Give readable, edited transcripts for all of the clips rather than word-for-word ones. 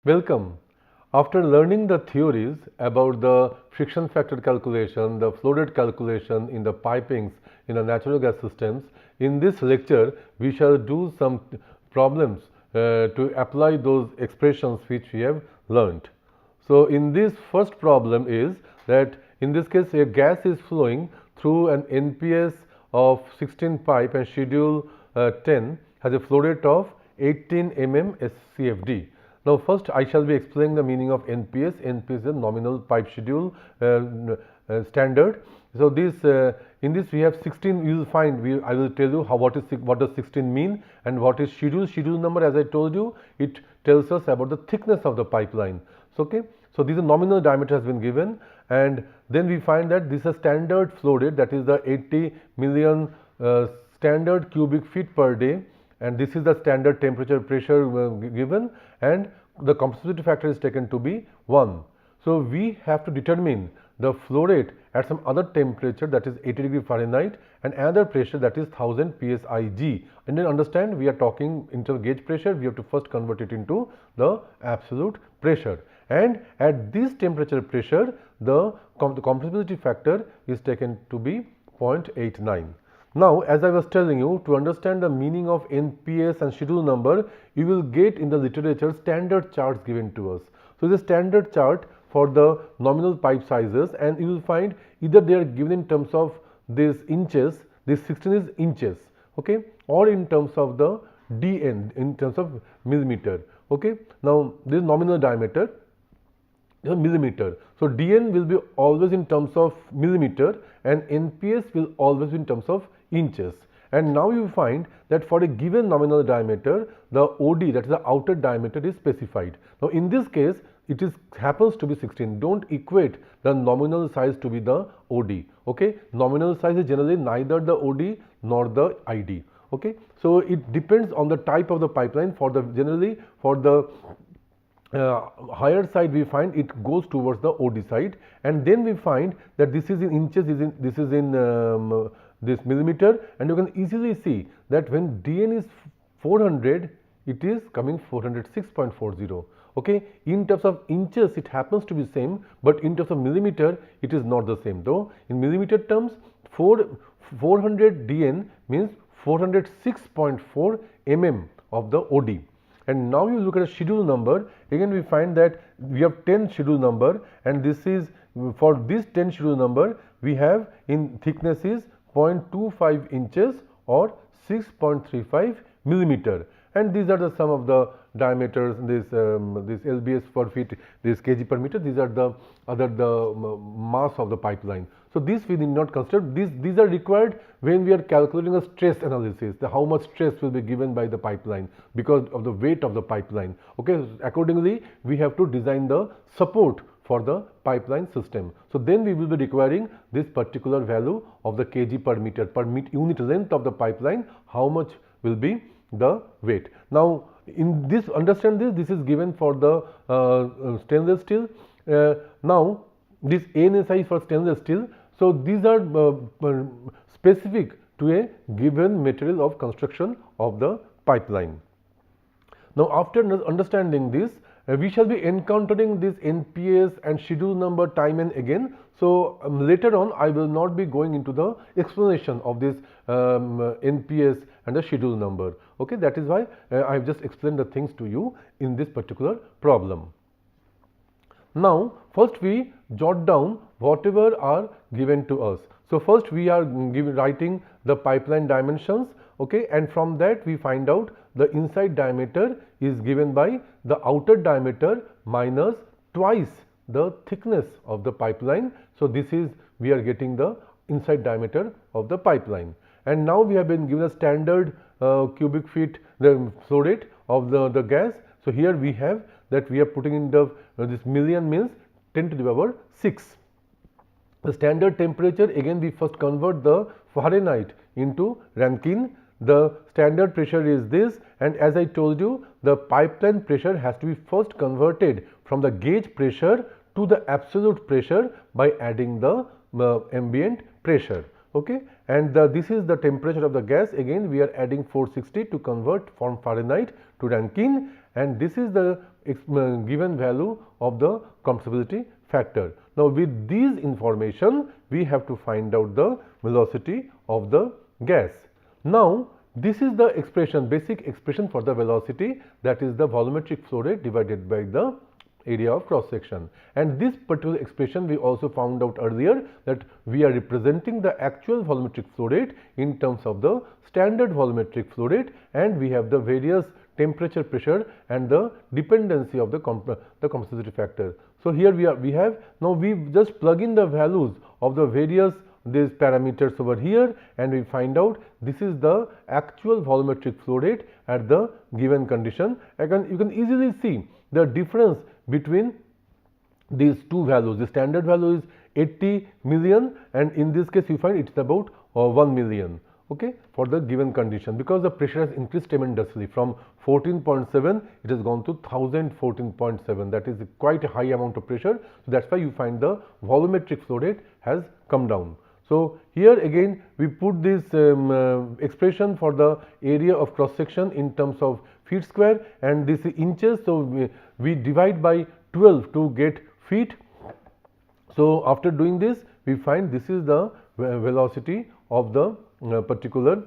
Welcome. After learning the theories about the friction factor calculation, the flow rate calculation in the pipings in the natural gas systems, in this lecture we shall do some problems to apply those expressions which we have learnt. So, in this first problem is that in this case a gas is flowing through an NPS of 16 pipe and schedule 10 has a flow rate of 18 mm SCFD. Now, first I shall be explaining the meaning of NPS. NPS is a nominal pipe schedule standard. So, this in this we have 16. You will find I will tell you what does 16 mean and what is schedule. Schedule number, as I told you, it tells us about the thickness of the pipeline. So, okay. So, this is nominal diameter has been given, and then we find that this is a standard flow rate, that is the 80 million standard cubic feet per day, and this is the standard temperature pressure given, and the compressibility factor is taken to be 1. So, we have to determine the flow rate at some other temperature, that is 80 degree Fahrenheit, and another pressure, that is 1000 psig. And then understand, we are talking in terms of gauge pressure, we have to first convert it into the absolute pressure, and at this temperature pressure the compressibility factor is taken to be 0.89. Now, as I was telling you, to understand the meaning of NPS and schedule number, you will get in the literature standard charts given to us. So, the standard chart for the nominal pipe sizes, and you will find either they are given in terms of this inches, this 16 is inches, okay, or in terms of the DN, in terms of millimeter, okay. Now, this nominal diameter is millimeter. So, DN will be always in terms of millimeter and NPS will always be in terms of inches. And now you find that for a given nominal diameter, the OD, that is the outer diameter, is specified. Now, in this case it happens to be 16. Don't equate the nominal size to be the OD, okay. Nominal size is generally neither the OD nor the ID, okay. So, it depends on the type of the pipeline. For the generally for the higher side, we find it goes towards the OD side, and then we find that this is in inches, this is in this millimeter, and you can easily see that when DN is 400, it is coming 406.40. Okay, in terms of inches it happens to be same, but in terms of millimeter it is not the same. Though in millimeter terms 400 DN means 406.4 mm of the OD. And now you look at a schedule number, again we find that we have 10 schedule number, and this is for this 10 schedule number we have in thickness is 0.25 inches or 6.35 millimeter, and these are the sum of the diameters, this lbs per feet, this kg per meter, these are the mass of the pipeline. So, this we need not consider. These are required when we are calculating a stress analysis, how much stress will be given by the pipeline because of the weight of the pipeline. Okay, accordingly we have to design the support for the pipeline system. So, then we will be requiring this particular value of the kg per meter unit length of the pipeline, how much will be the weight. Now, in this, understand this is given for the stainless steel. Now, this ANSI for stainless steel. So, these are specific to a given material of construction of the pipeline. Now, after understanding this, we shall be encountering this NPS and schedule number time and again. So, later on I will not be going into the explanation of this NPS and the schedule number. Okay, that is why I have just explained the things to you in this particular problem. Now, first we jot down whatever are given to us. So, first we are writing the pipeline dimensions, okay, and from that we find out the inside diameter is given by the outer diameter minus twice the thickness of the pipeline. So, this is we are getting the inside diameter of the pipeline, and now we have been given a standard cubic feet the flow rate of the gas. So, here we have that we are putting in the this million means 10 to the power 6. The standard temperature, again we first convert the Fahrenheit into Rankine. The standard pressure is this, and as I told you, the pipeline pressure has to be first converted from the gauge pressure to the absolute pressure by adding the ambient pressure. Okay, and this is the temperature of the gas. Again we are adding 460 to convert from Fahrenheit to Rankine, and this is the given value of the compressibility factor. Now, with these information, we have to find out the velocity of the gas. Now, this is the expression, basic expression for the velocity, that is the volumetric flow rate divided by the area of cross section. And this particular expression we also found out earlier, that we are representing the actual volumetric flow rate in terms of the standard volumetric flow rate, and we have the various temperature, pressure and the dependency of the compressibility factor. So, here we have now we just plug in the values of the various these parameters over here, and we find out this is the actual volumetric flow rate at the given condition. Again, you can easily see the difference between these two values. The standard value is 80 million, and in this case you find it is about 1 million, okay, for the given condition, because the pressure has increased tremendously from 14.7 it has gone to 1014.7, that is quite a high amount of pressure. So, that is why you find the volumetric flow rate has come down. So, here again we put this expression for the area of cross section in terms of feet square, and this is inches. So, we divide by 12 to get feet. So, after doing this we find this is the velocity of the particular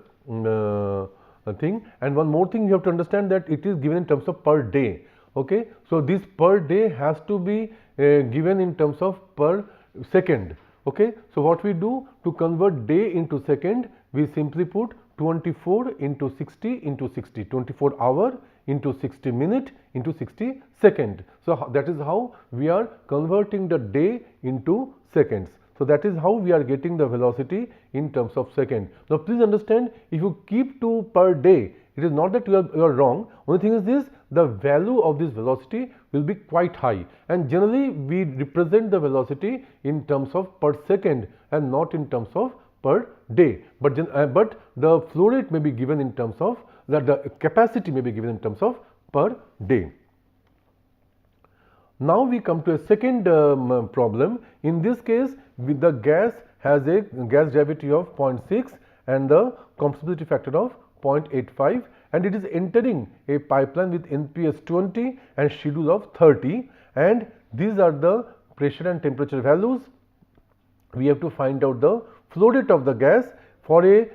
thing. And one more thing you have to understand, that it is given in terms of per day. Okay. So, this per day has to be given in terms of per second. Okay. So, what we do to convert day into second, we simply put 24 into 60 into 60, 24 hour into 60 minute into 60 second. So, that is how we are converting the day into seconds. So, that is how we are getting the velocity in terms of second. Now, please understand, if you keep to per day, it is not that you are wrong. Only thing is this, the value of this velocity will be quite high, and generally we represent the velocity in terms of per second and not in terms of per day. But the flow rate may be given in terms of that, the capacity may be given in terms of per day. Now, we come to a second problem. In this case, the gas has a gas gravity of 0.6 and the compressibility factor of 0.85, and it is entering a pipeline with NPS 20 and schedule of 30, and these are the pressure and temperature values. We have to find out the flow rate of the gas for a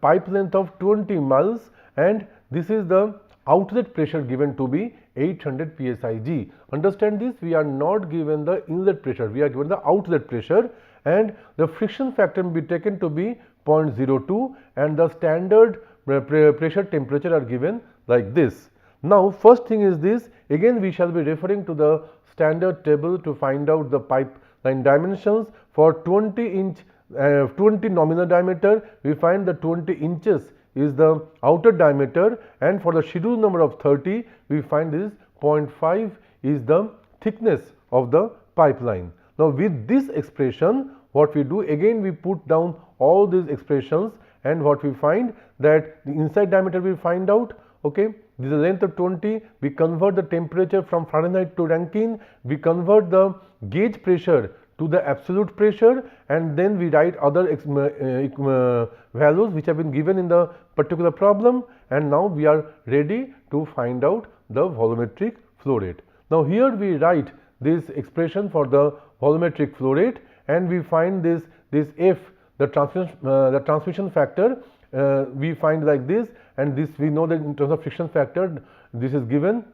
pipe length of 20 miles, and this is the outlet pressure given to be 800 psig. Understand this, we are not given the inlet pressure, we are given the outlet pressure, and the friction factor will be taken to be 0.02, and the standard pressure temperature are given like this. Now, first thing is this, again we shall be referring to the standard table to find out the pipeline dimensions. For 20 nominal diameter, we find the 20 inches is the outer diameter, and for the schedule number of 30, we find this 0.5 is the thickness of the pipeline. Now, with this expression, what we do, again we put down all these expressions, and what we find, that the inside diameter we find out, okay, this is the length of 20, we convert the temperature from Fahrenheit to Rankine, we convert the gauge pressure to the absolute pressure, and then we write other values which have been given in the particular problem, and now we are ready to find out the volumetric flow rate. Now, here we write this expression for the volumetric flow rate, and we find this F, the transmission factor, we find like this, and this we know that in terms of friction factor this is given,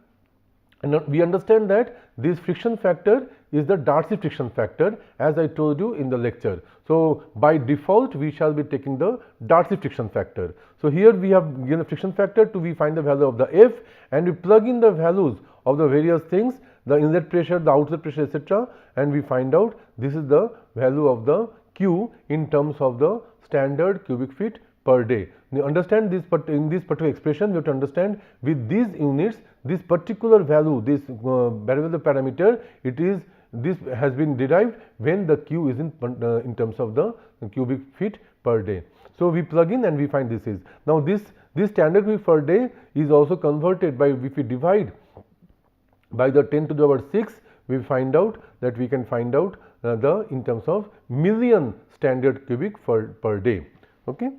and we understand that this friction factor is the Darcy friction factor, as I told you in the lecture. So, by default we shall be taking the Darcy friction factor. So, here we have given a friction factor to we find the value of the F, and we plug in the values of the various things, the inlet pressure, the outlet pressure, etc., and we find out this is the value of the Q in terms of the standard cubic feet per day. You understand this, but in this particular expression we have to understand with these units, this particular value, this variable parameter, it is this has been derived when the Q is in terms of the cubic feet per day. So, we plug in and we find this is. Now, this standard cubic per day is also converted by, if we divide by the 10 to the power 6, we find out that we can find out the in terms of million standard cubic per day. Okay.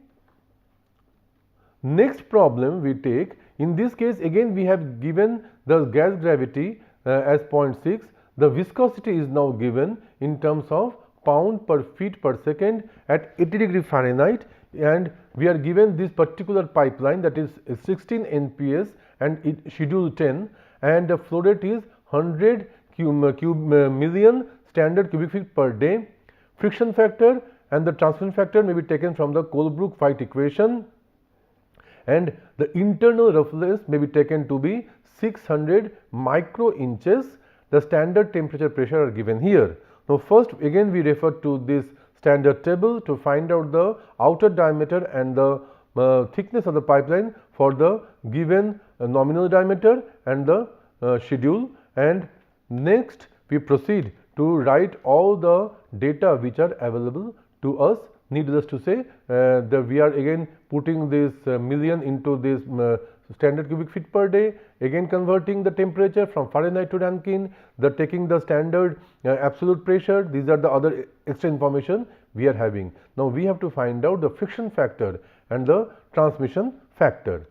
Next problem we take in this case again we have given the gas gravity as 0.6. The viscosity is now given in terms of pound per feet per second at 80 degree Fahrenheit, and we are given this particular pipeline, that is 16 NPS and schedule 10, and the flow rate is 100 million standard cubic feet per day. Friction factor and the transmission factor may be taken from the Colebrook-White equation, and the internal roughness may be taken to be 600 micro inches. The standard temperature pressure are given here. Now, first again we refer to this standard table to find out the outer diameter and the thickness of the pipeline for the given nominal diameter and the schedule, and next we proceed to write all the data which are available to us. Needless to say that we are again putting this million into this standard cubic feet per day, again converting the temperature from Fahrenheit to Rankine, taking the standard absolute pressure. These are the other extra information we are having. Now, we have to find out the friction factor and the transmission factor.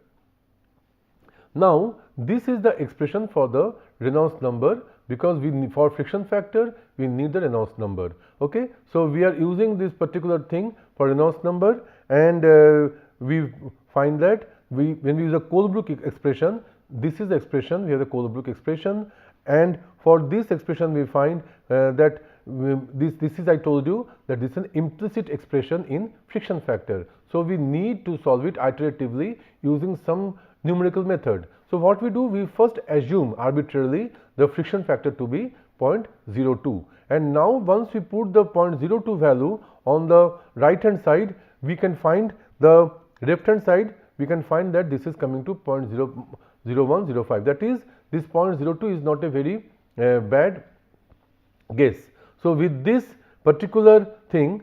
Now, this is the expression for the Reynolds number, because for friction factor we need the Reynolds number. Okay. So, we are using this particular thing for Reynolds number, and we find that when we use a Colebrook expression, this is the expression, we have the Colebrook expression, and for this expression we find that this is, I told you that this is an implicit expression in friction factor. So, we need to solve it iteratively using some numerical method. So, what we do, we first assume arbitrarily the friction factor to be 0.02, and now once we put the 0.02 value on the right hand side, we can find the left hand side, we can find that this is coming to 0.0105. That is, this 0.02 is not a very bad guess. So, with this particular thing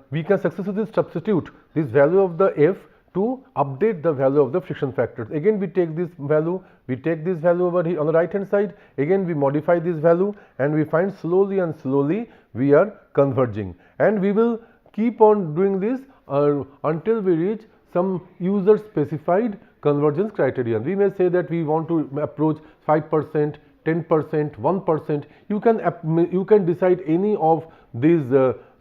we can successfully substitute this value of the F to update the value of the friction factors. Again we take this value, over here on the right hand side, again we modify this value, and we find slowly and slowly we are converging, and we will keep on doing this until we reach some user specified convergence criterion. We may say that we want to approach 5%, 10%, 1%. You can decide any of these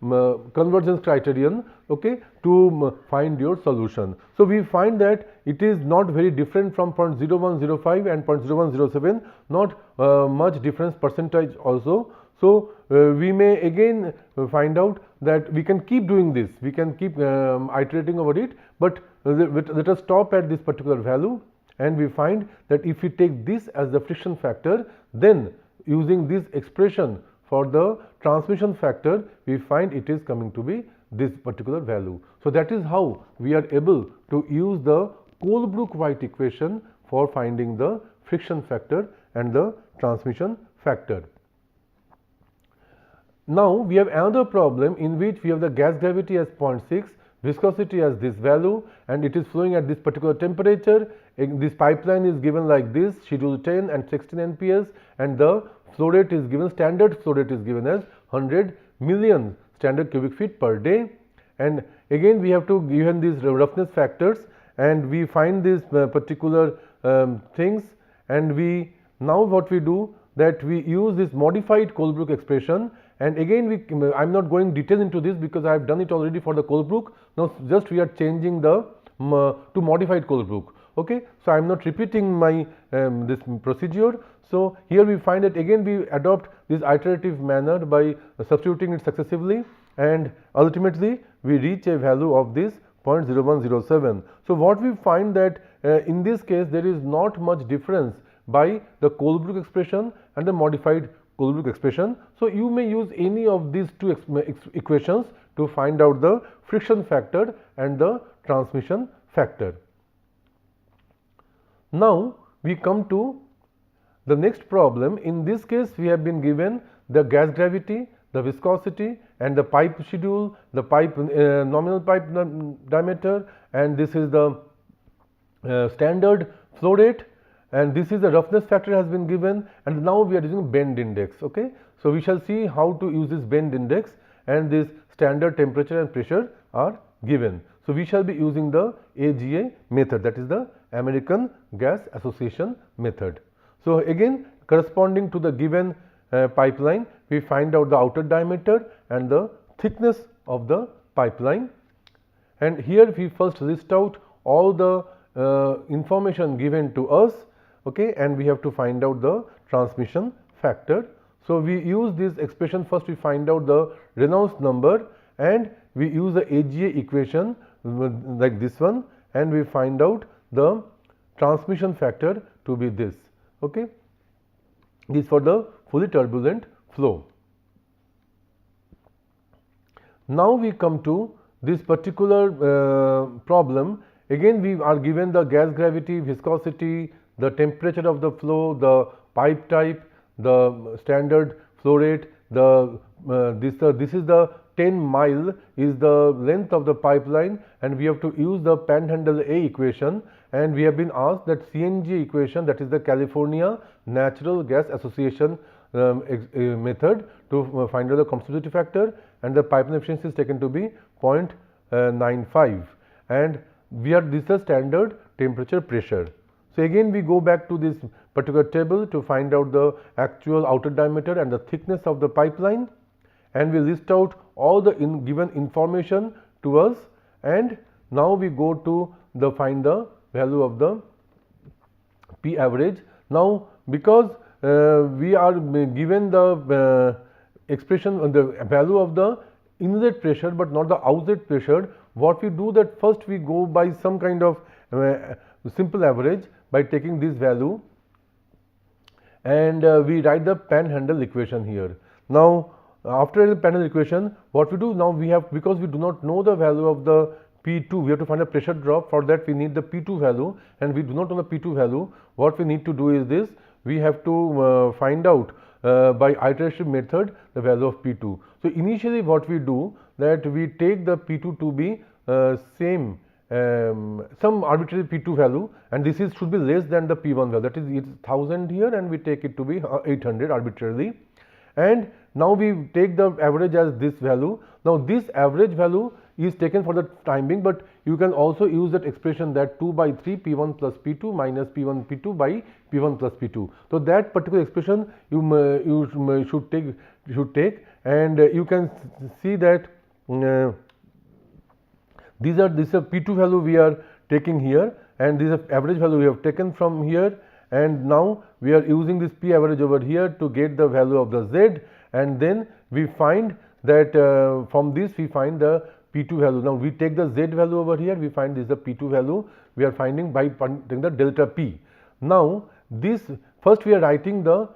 convergence criterion, okay, to find your solution. So, we find that it is not very different from 0.0105 and 0.0107, not much difference percentage also. So, we may again find out that we can keep doing this, we can keep iterating over it, but let us stop at this particular value, and we find that if we take this as the friction factor, then using this expression for the transmission factor, we find it is coming to be this particular value. So, that is how we are able to use the Colebrook-White equation for finding the friction factor and the transmission factor. Now, we have another problem in which we have the gas gravity as 0.6, viscosity as this value, and it is flowing at this particular temperature. This pipeline is given like this, schedule 10 and 16 NPS, and the flow rate is given, standard flow rate is given as 100 million standard cubic feet per day. And again we have to given these roughness factors, and we find these particular things, and we now what we do, that we use this modified Colebrook expression, and again I am not going detail into this because I have done it already for the Colebrook. Now just we are changing the to modified Colebrook. Okay. So, I am not repeating my this procedure. So, here we find that again we adopt this iterative manner by substituting it successively, and ultimately we reach a value of this 0.0107. So, what we find that in this case there is not much difference by the Colebrook expression and the modified Colebrook expression. So, you may use any of these two equations to find out the friction factor and the transmission factor. Now, we come to the next problem. In this case, we have been given the gas gravity, the viscosity, and the pipe schedule, the pipe nominal pipe diameter, and this is the standard flow rate, and this is the roughness factor has been given, and now we are using bend index. Okay. So, we shall see how to use this bend index, and this standard temperature and pressure are given. So, we shall be using the AGA method, that is the American Gas Association method. So again, corresponding to the given pipeline, we find out the outer diameter and the thickness of the pipeline, and here we first list out all the information given to us, okay, and we have to find out the transmission factor. So we use this expression. First we find out the Reynolds number and we use the AGA equation like this one, and we find out the transmission factor to be this, okay. This for the fully turbulent flow. Now we come to this particular problem. Again we are given the gas gravity, viscosity, the temperature of the flow, the pipe type, the standard flow rate, this is the 10 mile is the length of the pipeline, and we have to use the Panhandle A equation, and we have been asked that CNG equation, that is the California Natural Gas Association method, to find out the compressibility factor, and the pipeline efficiency is taken to be 0.95, and this is standard temperature pressure. So again we go back to this particular table to find out the actual outer diameter and the thickness of the pipeline, and we list out all the given information to us, and now we go to find the value of the P average. Now because we are given the expression, the value of the inlet pressure but not the outlet pressure, what we do that first we go by some kind of simple average by taking this value, and we write the Panhandle equation here. Now after the Panhandle equation, what we do now, we have, because we do not know the value of the P2, we have to find a pressure drop. For that we need the P2 value, and we do not know the P2 value. What we need to do is this: we have to find out by iterative method the value of P2. So initially what we do, that we take the P2 to be same some arbitrary P2 value, and this is should be less than the P1 value, that is it's 1000 here, and we take it to be 800 arbitrarily, and now we take the average as this value. Now this average value is taken for the time being, but you can also use that expression that 2 by 3 P1 plus P2 minus P1 P2 by P1 plus P2. So that particular expression you should take, and you can see that this is a P2 value we are taking here, and this is average value we have taken from here, and now we are using this P average over here to get the value of the Z, and then we find that from this we find the P2 value. Now we take the Z value over here, we find this is the P2 value we are finding by taking the delta P. Now this first we are writing the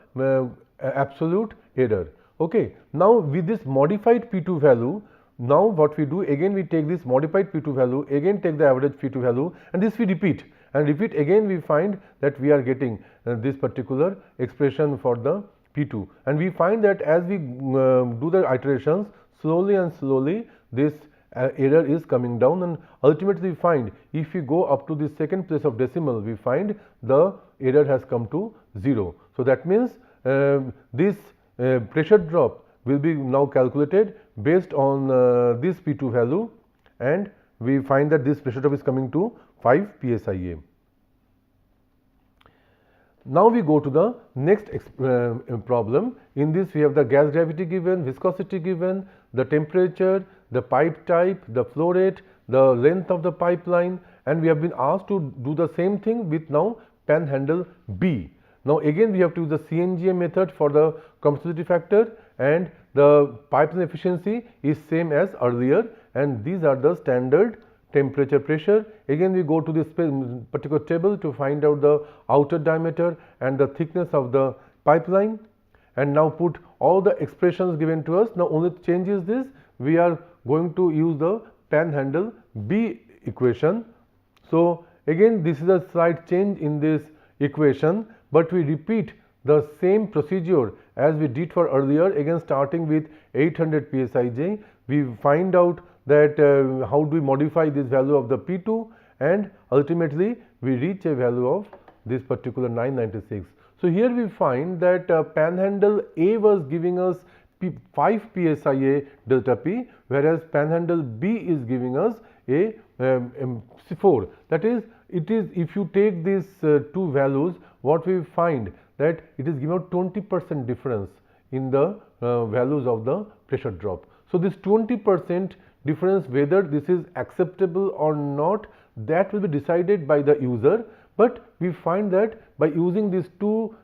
absolute error, okay. Now with this modified P2 value, now what we do, again we take this modified P2 value, again take the average P2 value, and this we repeat again, we find that we are getting this particular expression for the P2, and we find that as we do the iterations, slowly and slowly this error is coming down, and ultimately we find if we go up to the second place of decimal, we find the error has come to 0. So that means this pressure drop will be now calculated based on this P2 value, and we find that this pressure drop is coming to 5 psia. Now we go to the next problem. In this we have the gas gravity given, viscosity given, the temperature, the pipe type, the flow rate, the length of the pipeline, and we have been asked to do the same thing with now Panhandle B. Now again we have to use the CNGA method for the compressibility factor, and the pipeline efficiency is same as earlier, and these are the standard temperature pressure. Again we go to this particular table to find out the outer diameter and the thickness of the pipeline, and now put all the expressions given to us. Now only change is this: we are going to use the Panhandle B equation. So again this is a slight change in this equation, but we repeat the same procedure as we did for earlier. Again starting with 800 psij, we find out that how do we modify this value of the P2, and ultimately we reach a value of this particular 996. So here we find that Panhandle A was giving us 5 psia delta P, whereas Panhandle B is giving us a 4. That is, it is, if you take these two values, what we find that it is given 20% difference in the values of the pressure drop. So, this 20% difference, whether this is acceptable or not, that will be decided by the user, but we find that by using these two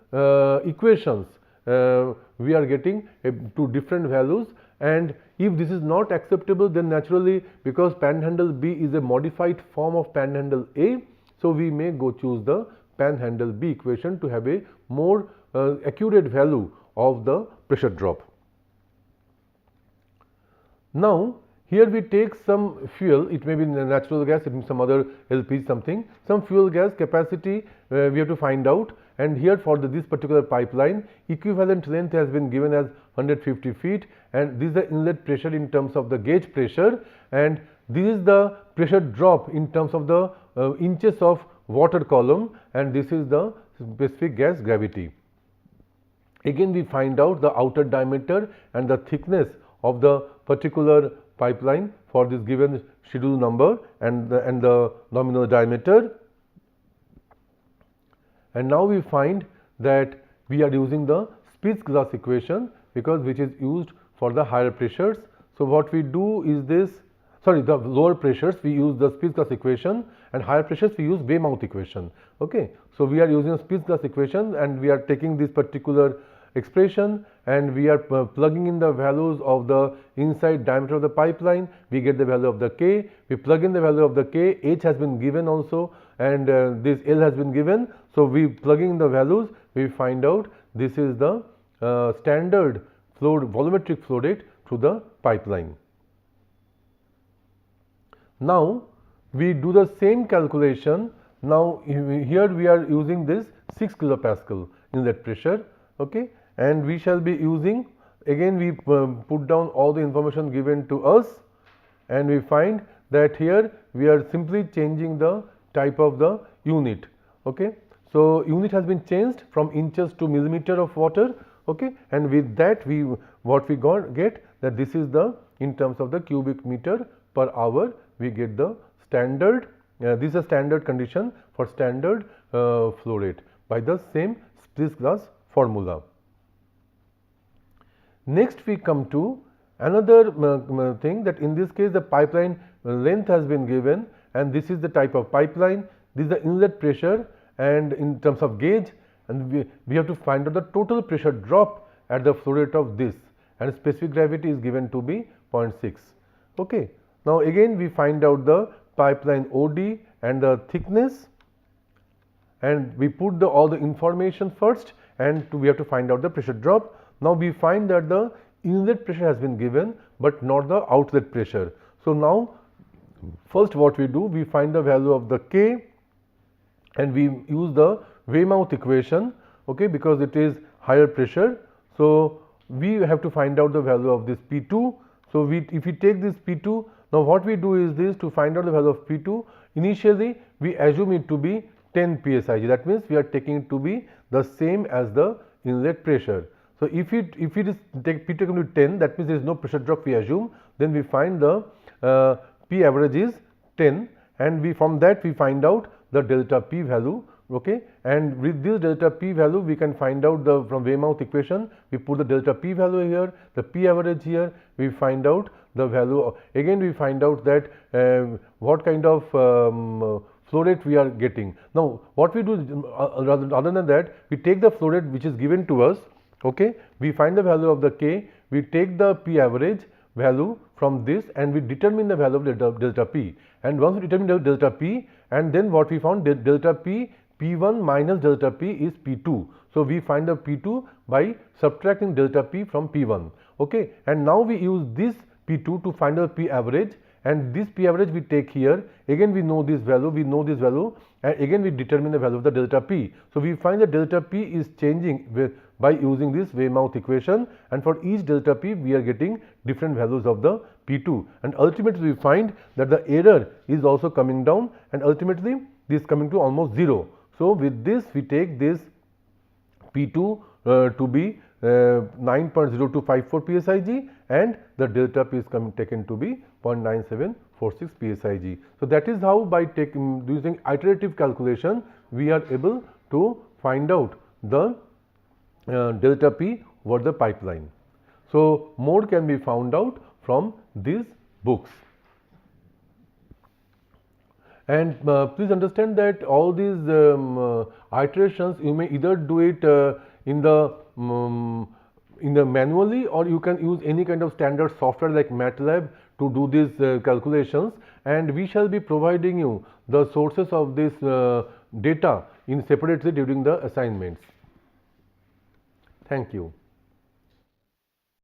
equations, we are getting two different values, and if this is not acceptable, then naturally, because Panhandle B is a modified form of Panhandle A, so we may go choose the Panhandle B equation to have a more accurate value of the pressure drop. Now, here we take some fuel, it may be natural gas, it may be some other LP something, some fuel gas capacity we have to find out, and here for this particular pipeline, equivalent length has been given as 150 feet, and this is the inlet pressure in terms of the gauge pressure, and this is the pressure drop in terms of the inches of water column, and this is the specific gas gravity. Again, we find out the outer diameter and the thickness of the particular pipeline for this given schedule number and the nominal diameter. And now we find that we are using the Spitz-Glass equation, because which is used for the higher pressures. So, what we do is this, sorry, the lower pressures we use the Spitz-Glass equation, and higher pressures we use Weymouth equation. Okay. So, we are using a Spitz-Glass equation, and we are taking this particular expression, and we are plugging in the values of the inside diameter of the pipeline. We get the value of the K, we plug in the value of the K, H has been given also, and this L has been given. So, we plugging in the values, we find out this is the standard volumetric flow rate through the pipeline. Now, we do the same calculation. Now, here we are using this 6 kilopascal inlet pressure, okay, and we shall be using, again we put down all the information given to us, and we find that here we are simply changing the type of the unit. Okay. So, unit has been changed from inches to millimeter of water, okay, and with that what we get that this is the, in terms of the cubic meter per hour, we get the standard, this is a standard condition for standard flow rate by the same Spitz-Glass formula. Next we come to another thing, that in this case the pipeline length has been given, and this is the type of pipeline, this is the inlet pressure, and in terms of gauge, and we have to find out the total pressure drop at the flow rate of this, and specific gravity is given to be 0.6. Okay. Now, again we find out the pipeline OD and the thickness, and we put all the information first, and we have to find out the pressure drop. Now, we find that the inlet pressure has been given, but not the outlet pressure. So, now first what we do, we find the value of the K, and we use the Weymouth equation, okay, because it is higher pressure. So, we have to find out the value of this P2. So, if we take this P2, now what we do is this, to find out the value of P2, initially we assume it to be 10 psig, that means we are taking it to be the same as the inlet pressure. So, if it is take P2 equal to 10, that means there is no pressure drop we assume, then we find the P average is 10, and from that we find out the delta P value, okay, and with this delta P value we can find out the, from Weymouth equation, we put the delta P value here, the P average here, we find out the value, again we find out that what kind of flow rate we are getting. Now, what we do other than that, we take the flow rate which is given to us, okay, we find the value of the K, we take the P average value from this, and we determine the value of delta P, and once we determine the delta P, and then what we found, delta P, P1 minus delta P is P2. So, we find the P2 by subtracting delta P from P1, okay, and now we use this P2 to find the P average, and this P average we take here, again we know this value, and again we determine the value of the delta P. So, we find that delta P is changing by using this Weymouth equation, and for each delta P we are getting different values of the P2, and ultimately we find that the error is also coming down, and ultimately this is coming to almost 0. So, with this we take this P2 to be 9.0254 psig, and the delta P is taken to be 0.9745. 46 psig. So that is how by using iterative calculation we are able to find out the delta P over the pipeline. So more can be found out from these books. And please understand that all these iterations you may either do it in the manually, or you can use any kind of standard software like MATLAB to do these calculations, and we shall be providing you the sources of this data in separately during the assignments. Thank you.